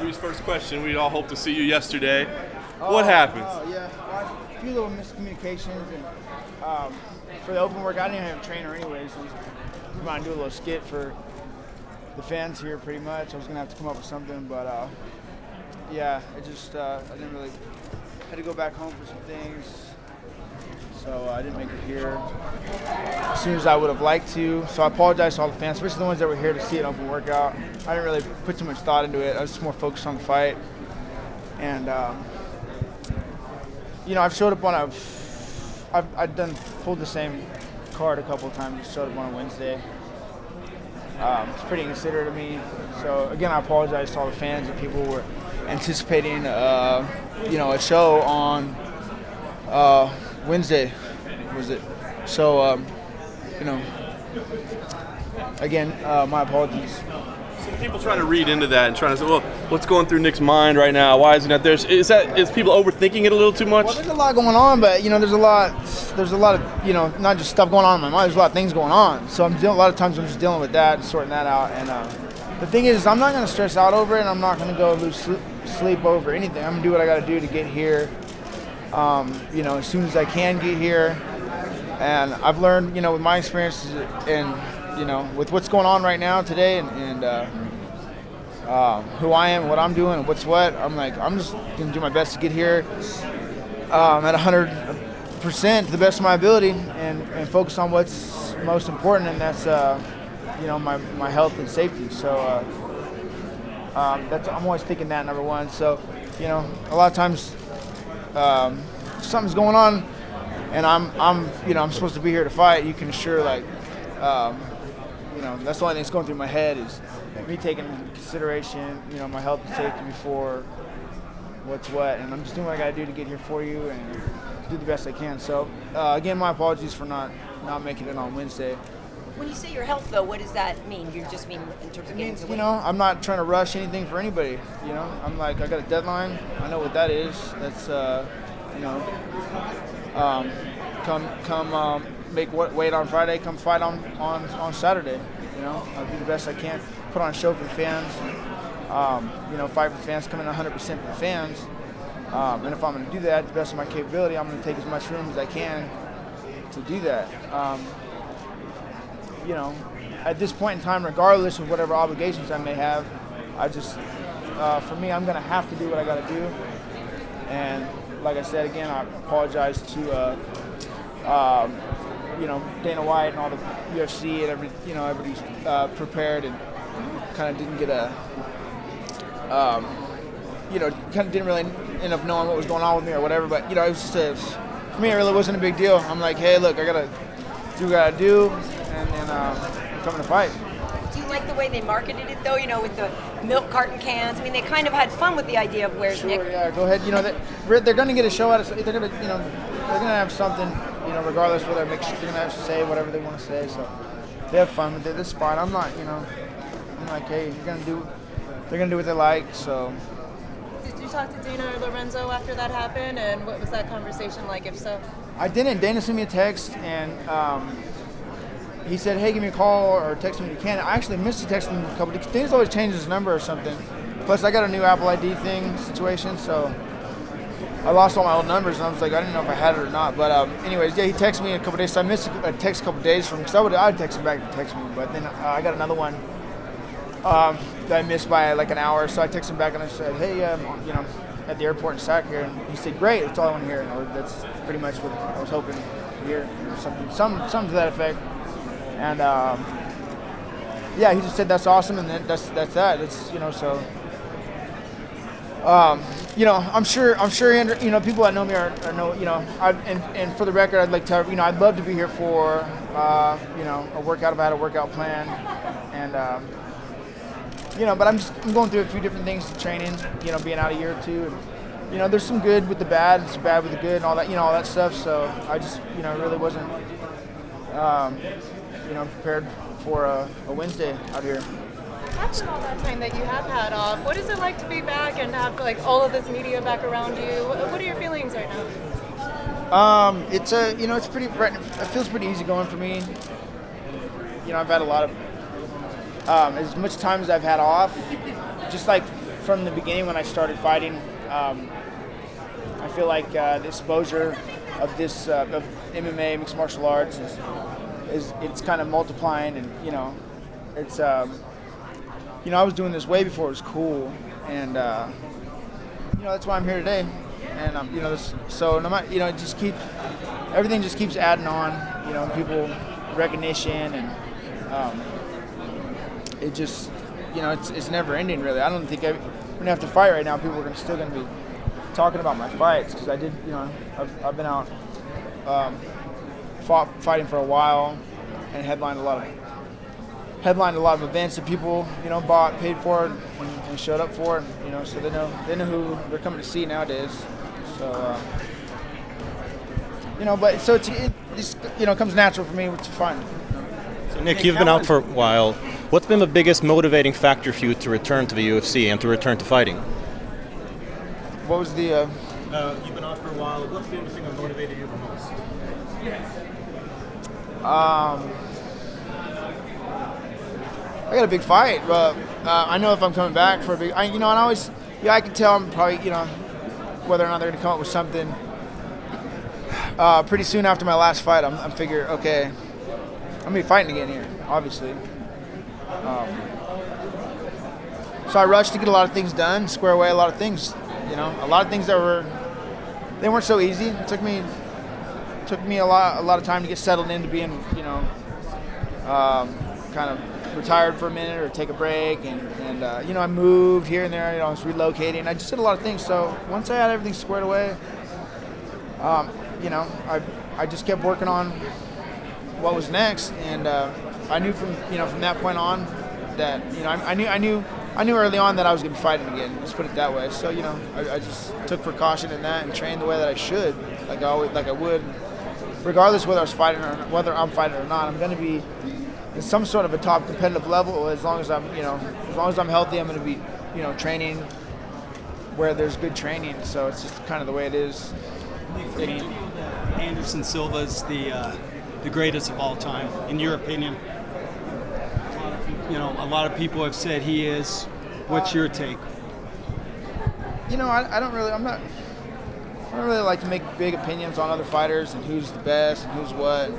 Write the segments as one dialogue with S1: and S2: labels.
S1: obvious first question. We all hope to see you yesterday. What happened?
S2: Yeah, well, a few little miscommunications, and for the open workout, I didn't have a trainer anyways. So I was going to do a little skit for the fans here, pretty much. I was going to have to come up with something, but yeah, I just I didn't really had to go back home for some things. So I didn't make it here as soon as I would have liked to. So I apologize to all the fans, especially the ones that were here to see an open workout. I didn't really put too much thought into it. I was just more focused on the fight. And, you know, I've showed up on pulled the same card a couple of times. Just showed up on a Wednesday. It's pretty inconsiderate of me. So again, I apologize to all the fans and people who were anticipating, you know, a show on Wednesday, was it? So, you know, again, my apologies.
S1: Some people trying to read into that and trying to say, well, what's going through Nick's mind right now? Why is he not there? Is people overthinking it a little too much?
S2: Well, there's a lot going on, but you know, there's a lot of, you know, not just stuff going on in my mind. There's a lot of things going on. So a lot of times I'm just dealing with that and sorting that out. And the thing is, I'm not going to stress out over it, and I'm not going to go lose sleep over anything. I'm going to do what I got to do to get here. You know, as soon as I can get here. And I've learned, you know, with my experiences and, you know, with what's going on right now today and who I am, what I'm doing, and what's what, I'm just going to do my best to get here at 100% to the best of my ability and focus on what's most important, and that's, you know, my health and safety. So I'm always thinking that, number one. So, you know, a lot of times something's going on and I'm supposed to be here to fight, you can assure, like, you know, that's the only thing that's going through my head is me taking into consideration, you know, my health and safety before what's what, and I'm just doing what I got to do to get here for you and do the best I can. So, again, my apologies for not making it on Wednesday.
S3: When you say your health, though, what does that mean? You just mean in terms of getting to
S2: you know, I'm not trying to rush anything for anybody. You know, I'm like, I got a deadline. I know what that is. That's, you know, come make weight on Friday. Come fight on Saturday. You know, I'll do the best I can. Put on a show for the fans. You know, fight for the fans. Come in 100% for the fans. And if I'm going to do that, to the best of my capability, I'm going to take as much room as I can to do that. You know, at this point in time, regardless of whatever obligations I may have, I just, for me, I'm going to have to do what I got to do. And like I said, again, I apologize to, you know, Dana White and all the UFC and everybody's prepared and kind of didn't get a, you know, kind of didn't really end up knowing what was going on with me or whatever. But, you know, it was just for me, it really wasn't a big deal. I'm like, hey, look, I got to do what I got to do, and then I'm coming to fight.
S3: Do you like the way they marketed it, though, you know, with the milk carton cans? I mean, they kind of had fun with the idea of where's Nick.
S2: Yeah, go ahead. You know, they're going to get a show out of it. They're going to, you know, they're going to have something, you know, regardless whether they're going to have to say whatever they want to say. So they have fun with it. That's fine. I'm not, you know, I'm like, hey, they're going to do what they like. So.
S4: Did you talk to Dana or Lorenzo after that happened, and what was that conversation like, if so?
S2: I didn't. Dana sent me a text, and he said, hey, give me a call or text me when you can. I actually missed to text him a couple days. Dana's always changes his number or something. Plus, I got a new Apple ID situation, so I lost all my old numbers, and I was like, I didn't know if I had it or not. But anyways, yeah, he texted me a couple days, so I missed a text a couple days from him, because I'd text him back to text me. But then I got another one that I missed by like an hour, so I texted him back and I said, hey, you know, at the airport in Sac here, and he said, great, that's all I want to hear. And that's pretty much what I was hoping to hear, or something to that effect. And yeah, he just said that's awesome, and then that's that. It's, you know, so you know, I'm sure, you know, people that know me are know, you know, and for the record, I'd like to, you know, I'd love to be here for you know, a workout if I had a workout plan, and you know, but I'm going through a few different things in training, you know, being out a year or two, and you know, there's some good with the bad, some bad with the good, and all that, you know, all that stuff. So I just, you know, really wasn't you know, prepared for a Wednesday out here.
S4: After all that time that you have had off, what is it like to be back and have like all of this media back around you? What are your feelings right now?
S2: It's you know, it's pretty. It feels pretty easy going for me. You know, I've had a lot of as much time as I've had off, just like from the beginning when I started fighting. I feel like the exposure of this of MMA, mixed martial arts, is it's kind of multiplying, and it's I was doing this way before it was cool, and that's why I'm here today, and so no matter, it just everything just keeps adding on, people recognition, and it just it's never ending really. I don't think when I have to fight right now, people are still going to be talking about my fights, because I did, I've been out fighting for a while and headlined a lot of events that people bought, paid for, and showed up for, so they know who they're coming to see nowadays. So but so it just comes natural for me to find.
S5: So Nick, you've been out for a while. What's been the biggest motivating factor for you to return to the UFC and to return to fighting?
S2: What was the?
S5: You've been out for a while. What's been the thing that motivated you the most?
S2: I got a big fight, but I know if I'm coming back for a big, and I can tell I'm probably, whether or not they're going to come up with something. Pretty soon after my last fight, I'm figuring, okay, I'm going to be fighting again here, obviously. So I rushed to get a lot of things done, square away a lot of things. A lot of things that weren't so easy. It took me a lot of time to get settled into being, kind of retired for a minute or take a break, and I moved here and there. I was relocating. I just did a lot of things. So once I had everything squared away, I just kept working on what was next, and I knew from that point on that I knew early on that I was going to be fighting again. Let's put it that way. So I just took precaution in that and trained the way that I should, like I would, regardless whether I'm fighting or not. I'm going to be in some sort of a top competitive level as long as I'm healthy. I'm going to be training where there's good training. So it's just kind of the way it is.
S6: Anderson Silva is the greatest of all time, in your opinion. A lot of people have said he is. What's your take?
S2: I don't really like to make big opinions on other fighters and who's the best and who's what.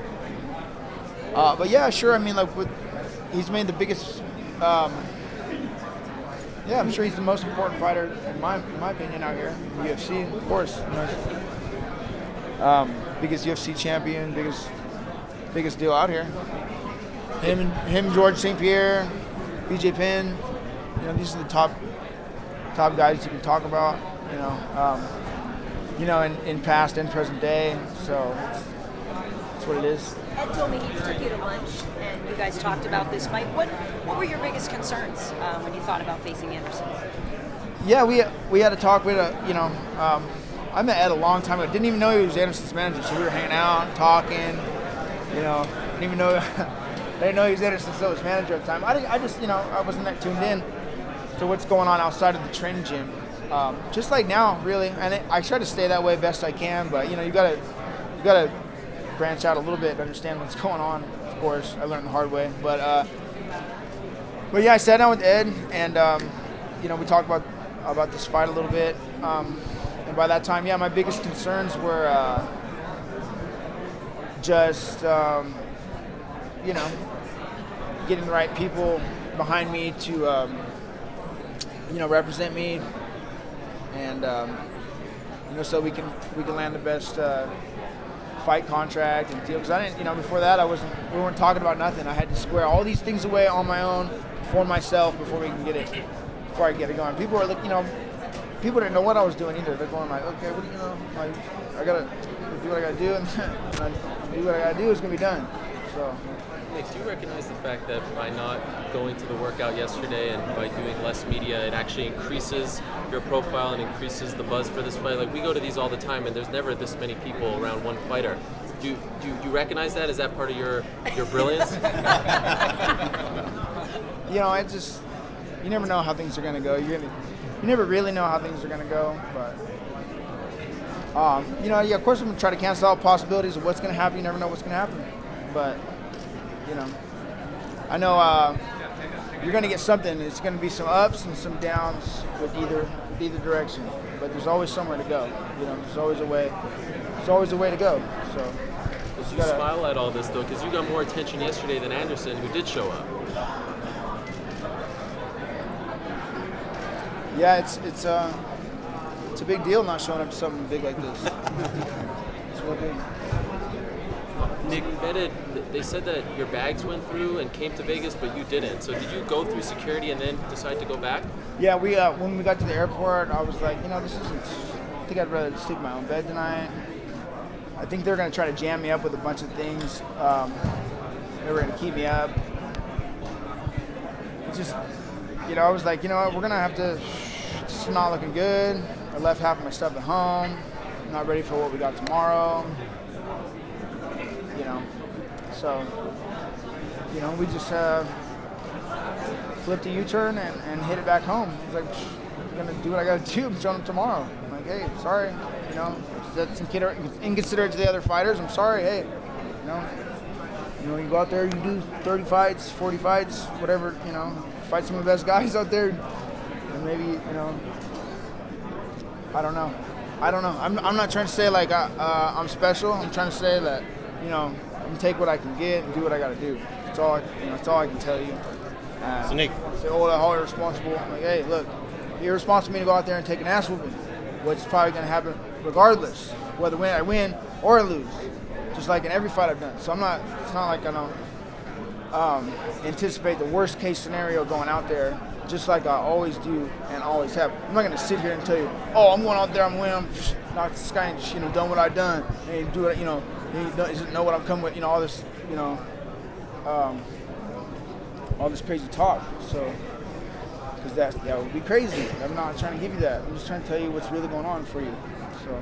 S2: But yeah, sure. I mean, he's made the biggest. I'm sure he's the most important fighter in my opinion out here in the UFC. Of course, biggest UFC champion, biggest deal out here. Him, George St. Pierre, BJ Penn. These are the top guys you can talk about. In past and present day. So that's what it is.
S3: Ed told me he took you to lunch and you guys talked about this fight. What were your biggest concerns when you thought about facing Anderson?
S2: Yeah, we had a talk. I met Ed a long time ago. Didn't even know he was Anderson's manager, so we were hanging out, talking. Didn't even know. I didn't know he was Anderson Silva's manager at the time. I wasn't that tuned in to what's going on outside of the training gym. Just like now, really. And I try to stay that way best I can, but you gotta branch out a little bit to understand what's going on. Of course, I learned the hard way. But yeah, I sat down with Ed, and we talked about this fight a little bit. And by that time, yeah, my biggest concerns were just getting the right people behind me to represent me, and so we can land the best fight contract and deal. Because I didn't, before that we weren't talking about nothing. I had to square all these things away on my own for myself before I get it going. People are people didn't know what I was doing either. They're going like, okay, I gotta do what I gotta do, and when I do what I gotta do, it's gonna be done. So.
S7: Nick, do you recognize the fact that by not going to the workout yesterday and by doing less media, it actually increases your profile and increases the buzz for this fight? Like, we go to these all the time, and there's never this many people around one fighter. Do you recognize that? Is that part of your brilliance?
S2: You never know how things are going to go. You never really know how things are going to go, but of course I'm going to try to cancel out possibilities of what's going to happen. You never know what's going to happen, but I know you're going to get something. It's going to be some ups and some downs with either direction. But there's always somewhere to go. You know, there's always a way. There's always a way to go. So
S7: you smile at all this though, because you got more attention yesterday than Anderson, who did show up.
S2: Yeah, it's a big deal not showing up to something big like this. It's real big.
S7: Nick, they said that your bags went through and came to Vegas, but you didn't. So did you go through security and then decide to go back?
S2: Yeah, we when we got to the airport, I was like, you know, this isn't. I think I'd rather sleep in my own bed tonight. I think they're gonna try to jam me up with a bunch of things. They were gonna keep me up. It's just, you know, I was like, you know what, we're gonna have to. It's not looking good. I left half of my stuff at home. I'm not ready for what we got tomorrow. You know, so, you know, we just flipped a U-turn and hit it back home. I was like, I'm gonna do what I gotta do. I'm showing them tomorrow. I'm like, hey, sorry, you know, that's inconsiderate to the other fighters. I'm sorry, hey, you know, you go out there, you do 30 fights, 40 fights, whatever, you know, fight some of the best guys out there, and maybe, you know, I don't know. I'm not trying to say like I'm special. I'm trying to say that, you know, I can take what I can get and do what I got to do. That's all. That's all I can tell you.
S5: So Nick,
S2: say, oh, that's all irresponsible. I'm like, hey, look, you're irresponsible for me to go out there and take an ass whooping, which is probably going to happen regardless, whether I win or I lose, just like in every fight I've done. So I'm not. It's not like I don't anticipate the worst case scenario going out there, just like I always do and always have. I'm not going to sit here and tell you, oh, I'm going out there, I'm winning, I'm not this guy, you know, done what I've done, and do it, you know. He doesn't know what I'm coming with, you know, all this, you know, all this crazy talk. So, because that would be crazy. I'm not trying to give you that. I'm just trying to tell you what's really going on for you. So.